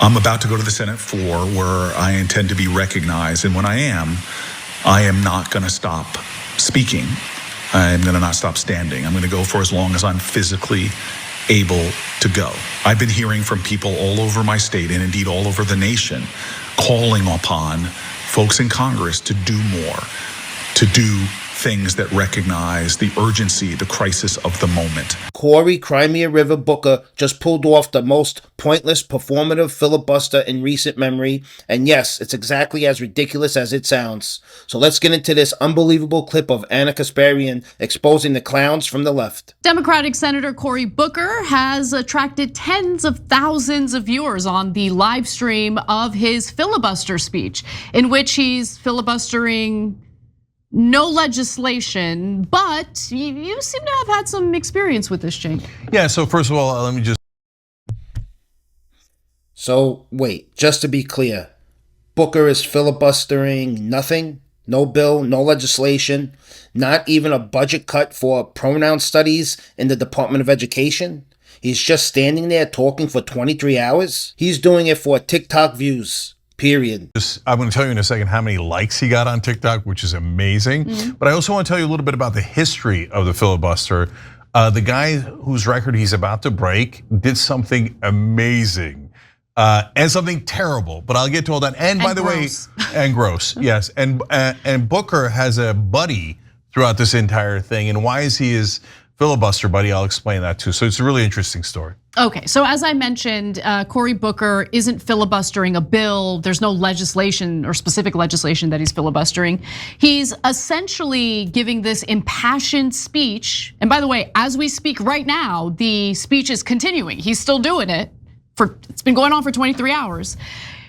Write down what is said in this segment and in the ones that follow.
I'm about to go to the Senate floor where I intend to be recognized. And when I am not going to stop speaking. I'm going to not stop standing. I'm going to go for as long as I'm physically able to go. I've been hearing from people all over my state and indeed all over the nation calling upon folks in Congress to do more, to do things that recognize the urgency, the crisis of the moment. Cory Crimea River Booker just pulled off the most pointless performative filibuster in recent memory. And yes, it's exactly as ridiculous as it sounds. So let's get into this unbelievable clip of Anna Kasparian exposing the clowns from the left. Democratic Senator Cory Booker has attracted tens of thousands of viewers on the live stream of his filibuster speech, in which he's filibustering no legislation, but you seem to have had some experience with this, Jake. Yeah, so first of all, let me just. So wait, just to be clear, Booker is filibustering nothing? No bill, no legislation, not even a budget cut for pronoun studies in the Department of Education? He's just standing there talking for 23 hours? He's doing it for TikTok views. Period. I'm going to tell you in a second how many likes he got on TikTok, which is amazing. But I also want to tell you a little bit about the history of the filibuster. The guy whose record he's about to break did something amazing and something terrible. But I'll get to all that. And by the way, and gross, yes. And Booker has a buddy throughout this entire thing. And why is he his filibuster buddy? I'll explain that too. So it's a really interesting story. Okay, so as I mentioned, Cory Booker isn't filibustering a bill. There's no legislation or specific legislation that he's filibustering. He's essentially giving this impassioned speech. And by the way, as we speak right now, the speech is continuing. He's still doing it. It's been going on for 23 hours.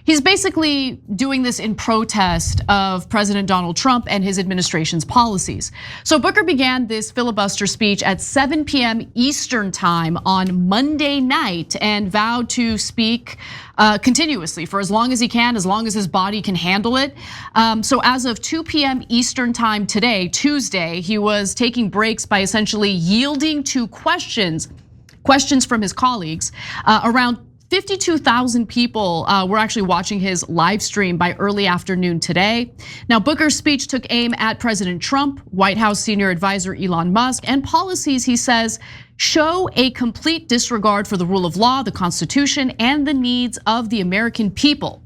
He's basically doing this in protest of President Donald Trump and his administration's policies. So Booker began this filibuster speech at 7 p.m. Eastern time on Monday night and vowed to speak continuously for as long as he can, as long as his body can handle it. So as of 2 p.m. Eastern time today, Tuesday, he was taking breaks by essentially yielding to questions from his colleagues. Around 52,000 people were actually watching his live stream by early afternoon today. Now, Booker's speech took aim at President Trump, White House senior advisor Elon Musk, and policies he says show a complete disregard for the rule of law, the Constitution, and the needs of the American people.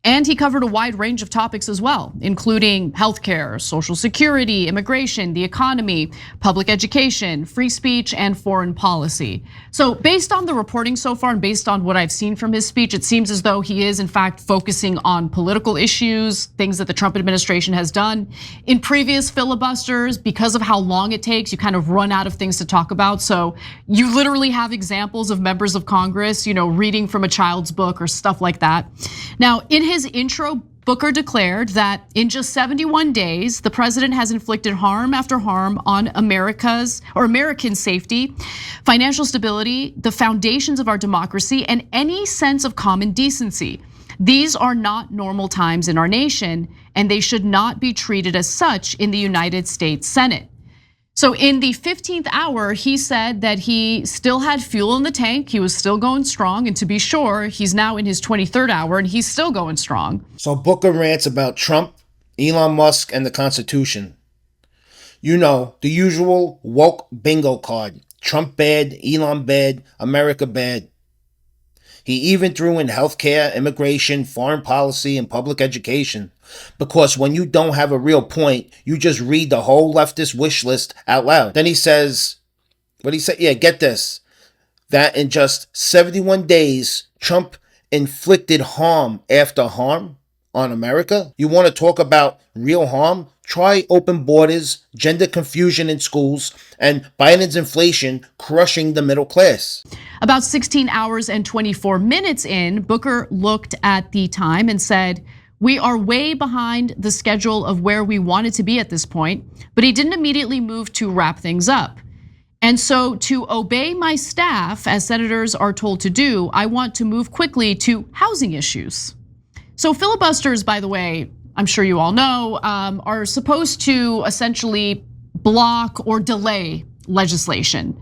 And he covered a wide range of topics as well, including healthcare, Social Security, immigration, the economy, public education, free speech, and foreign policy. So based on the reporting so far and based on what I've seen from his speech, it seems as though he is in fact focusing on political issues, things that the Trump administration has done. In previous filibusters, because of how long it takes, you kind of run out of things to talk about. So you literally have examples of members of Congress, reading from a child's book or stuff like that. Now, in his intro, Booker declared that in just 71 days, the president has inflicted harm after harm on American safety, financial stability, the foundations of our democracy, and any sense of common decency. These are not normal times in our nation, and they should not be treated as such in the United States Senate. So in the 15th hour, he said that he still had fuel in the tank. He was still going strong. And to be sure, he's now in his 23rd hour and he's still going strong. So Booker rants about Trump, Elon Musk, and the Constitution. The usual woke bingo card. Trump bad, Elon bad, America bad. He even threw in healthcare, immigration, foreign policy, and public education. Because when you don't have a real point, you just read the whole leftist wish list out loud. Then he says, get this, that in just 71 days, Trump inflicted harm after harm on America. You want to talk about real harm? Try open borders, gender confusion in schools, and Biden's inflation crushing the middle class. About 16 hours and 24 minutes in, Booker looked at the time and said, "We are way behind the schedule of where we wanted to be at this point," but he didn't immediately move to wrap things up. And so to obey my staff, as senators are told to do, I want to move quickly to housing issues. So filibusters, by the way, I'm sure you all know, are supposed to essentially block or delay legislation.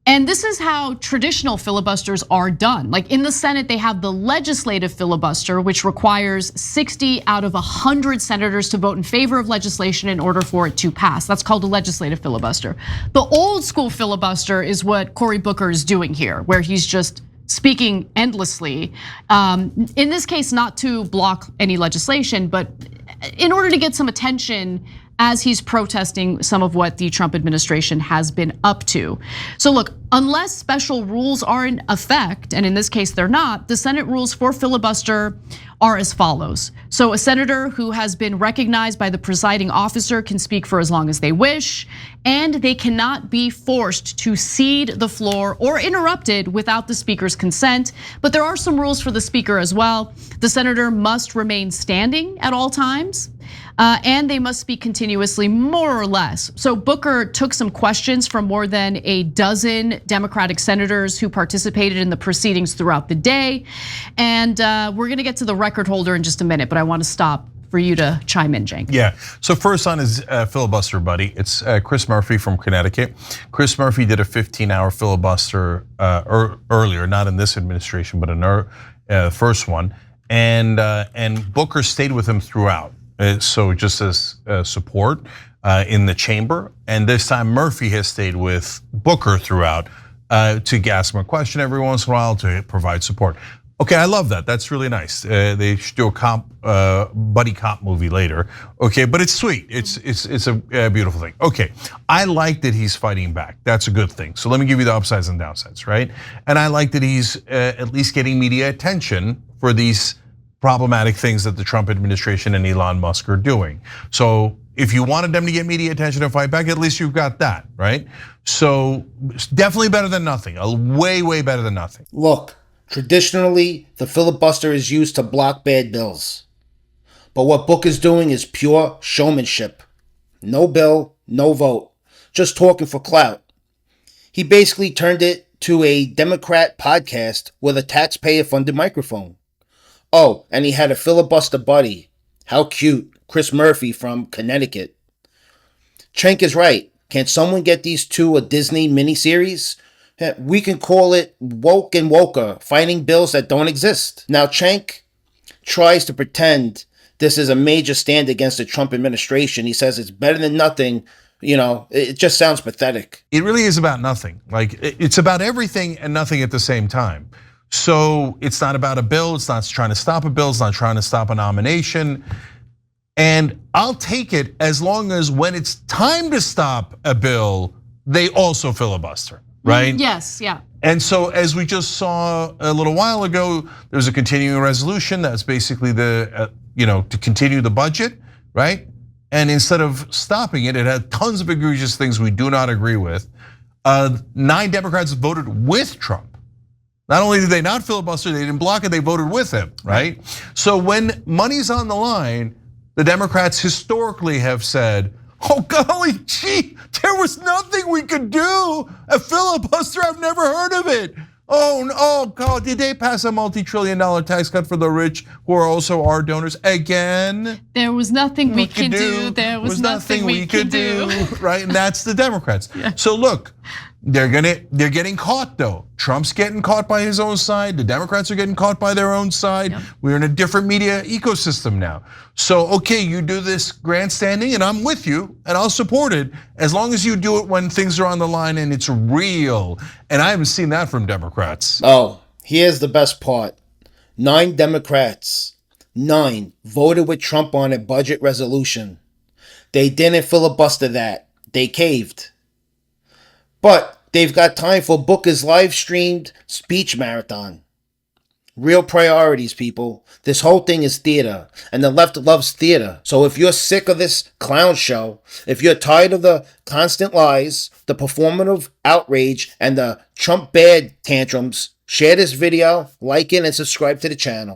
And this is how traditional filibusters are done. Like in the Senate, they have the legislative filibuster, which requires 60 out of 100 senators to vote in favor of legislation in order for it to pass. That's called a legislative filibuster. The old school filibuster is what Cory Booker is doing here, where he's just speaking endlessly. In this case, not to block any legislation, but in order to get some attention as he's protesting some of what the Trump administration has been up to. So look, unless special rules are in effect, and in this case they're not, the Senate rules for filibuster are as follows. So a senator who has been recognized by the presiding officer can speak for as long as they wish, and they cannot be forced to cede the floor or interrupted without the speaker's consent. But there are some rules for the speaker as well. The senator must remain standing at all times. And they must speak continuously, more or less. So Booker took some questions from more than a dozen Democratic senators who participated in the proceedings throughout the day. And we're gonna get to the record holder in just a minute, but I wanna stop for you to chime in, Cenk. Yeah, so first on his filibuster buddy, it's Chris Murphy from Connecticut. Chris Murphy did a 15-hour filibuster earlier, not in this administration, but in the first one. And Booker stayed with him throughout. So just as support in the chamber, and this time Murphy has stayed with Booker throughout to ask him a question every once in a while to provide support. Okay, I love that. That's really nice. They should do a buddy cop movie later. Okay, but it's sweet. It's a beautiful thing. Okay, I like that he's fighting back. That's a good thing. So let me give you the upsides and downsides, right? And I like that he's at least getting media attention for these problematic things that the Trump administration and Elon Musk are doing. So if you wanted them to get media attention and fight back, at least you've got that, right? So definitely better than nothing, way better than nothing. Look, traditionally, the filibuster is used to block bad bills. But what Booker's doing is pure showmanship. No bill, no vote, just talking for clout. He basically turned it to a Democrat podcast with a taxpayer-funded microphone. Oh, and he had a filibuster buddy. How cute. Chris Murphy from Connecticut. Cenk is right. Can someone get these two a Disney miniseries? We can call it Woke and Woker, fighting bills that don't exist. Now, Cenk tries to pretend this is a major stand against the Trump administration. He says it's better than nothing. You know, it just sounds pathetic. It really is about nothing. Like, it's about everything and nothing at the same time. So it's not about a bill, it's not trying to stop a bill, it's not trying to stop a nomination. And I'll take it as long as when it's time to stop a bill, they also filibuster, right? Yes, yeah. And so as we just saw a little while ago, there's a continuing resolution that's basically the, to continue the budget, right? And instead of stopping it, it had tons of egregious things we do not agree with. 9 Democrats voted with Trump. Not only did they not filibuster, they didn't block it, they voted with him, right? So when money's on the line, the Democrats historically have said, oh golly gee, there was nothing we could do. A filibuster, I've never heard of it. Oh God, did they pass a multi-trillion-dollar tax cut for the rich who are also our donors again? There was nothing we could do. There was nothing we could do. Right, and that's the Democrats. Yeah. So look, they're getting caught though. Trump's getting caught by his own side. The Democrats are getting caught by their own side. Yep. We're in a different media ecosystem now. So okay, you do this grandstanding and I'm with you and I'll support it as long as you do it when things are on the line and it's real. And I haven't seen that from Democrats. Oh, here's the best part. 9 Democrats, 9 voted with Trump on a budget resolution. They didn't filibuster that. They caved. But they've got time for Booker's live-streamed speech marathon. Real priorities, people. This whole thing is theater, and the left loves theater. So if you're sick of this clown show, if you're tired of the constant lies, the performative outrage, and the Trump bad tantrums, share this video, like it, and subscribe to the channel.